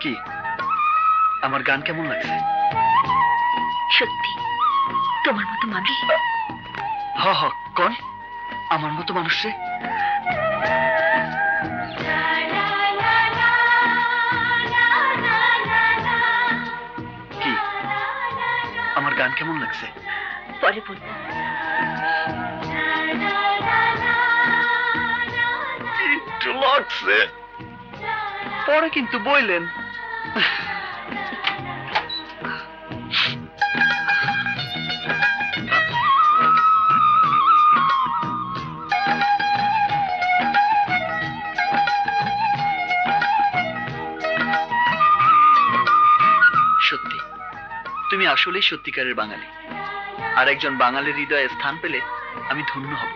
কি আমার গান কেমন লাগছে? সত্যি তোমার মতো মানুষ। হ হ কোন আমার মতো মানুষ রে? কি আমার গান কেমন লাগছে? পরে বলবো। একটু লাগছে, পরে কিন্তু বললেন। সত্যি তুমি আসলেই সত্যিকারের বাঙালি, আর একজন বাঙালির হৃদয়ে স্থান পেলে আমি ধন্য হব।